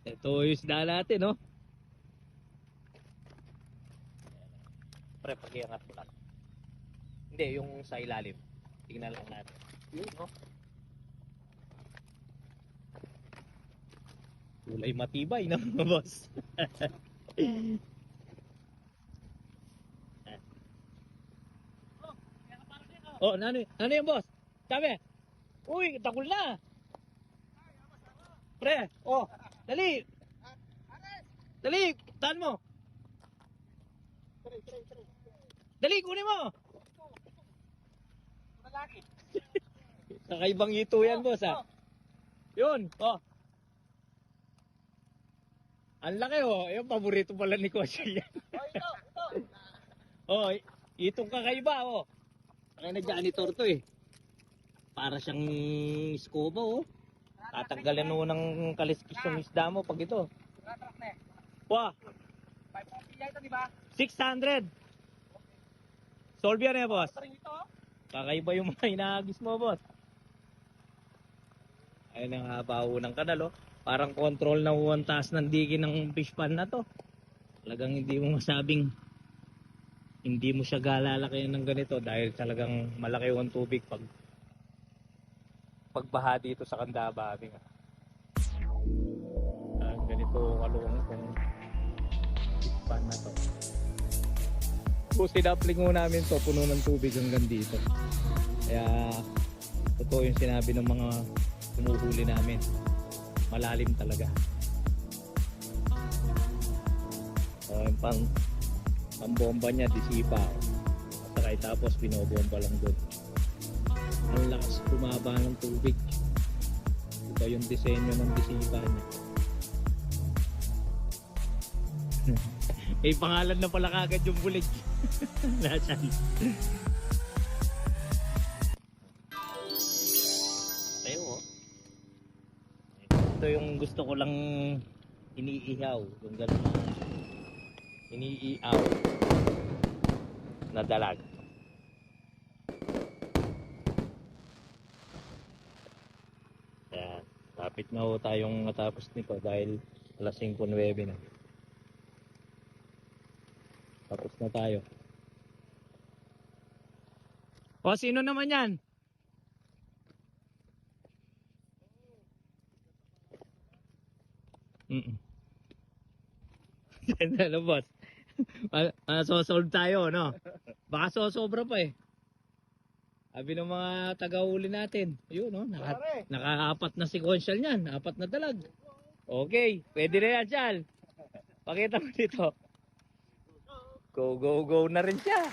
Ito yung isda natin, no? Pre, pag-iangat ko lang. Hindi, yung sa ilalim. Tingnan lang natin. Yun, no? Kulay matibay, no, boss? Oh, ano yung boss? Sabi, uy, takul na. Pre, oh, dali. Dali, tahan mo. Dali, kunin mo. Kakaibang ito yan, boss, ha? Yun, oh. Ang laki, oh. Yung paborito pala ni Kosya yan. Oh, itong kakaiba, oh. Kaya na janitor to, eh. Para siyang scuba, oh. Tatanggalan mo ng kaliskis yung isda mo pag ito. Wah. 600. Solve yan, eh, boss. Kakaiba yung mga hinahagis mo, boss. Ayun ang habaw ng kanal, oh. Parang control na taas ng digi ng fish pan na to. Talagang hindi mo masabing hindi mo siya galalaki ng ganito dahil talagang malaki yung tubig pagbaha dito sa Candababi. Ganito kalung kung fish pan na to. So sinapling mo namin to, puno ng tubig hanggang dito. Kaya totoo yung sinabi ng mga humuhuli namin. Malalim talaga. So, yung pambomba niya, disipa. At tapos binobomba lang doon. Ang lakas bumaba ng tubig. Iba yung disenyo ng disipa niya. May pangalan na pala kagad yung bulig. Nasaan? Tayo, oh. Ito yung gusto ko lang iniihaw, yung gano'n na iniihaw na dalag. Ayan, lapit na ho tayong matapos nito dahil alas 5:09 na. Tapos na tayo. O, sino naman yan? Ano, boss? So-solve tayo, no? Baka sosobra pa, eh. Sabi ng mga taga-huli natin. Yun, no? Naka-apat na sequential niyan. 4 na dalag. Okay. Pwede na yan, Chal. Pakita mo dito. Go, go, go na rin siya.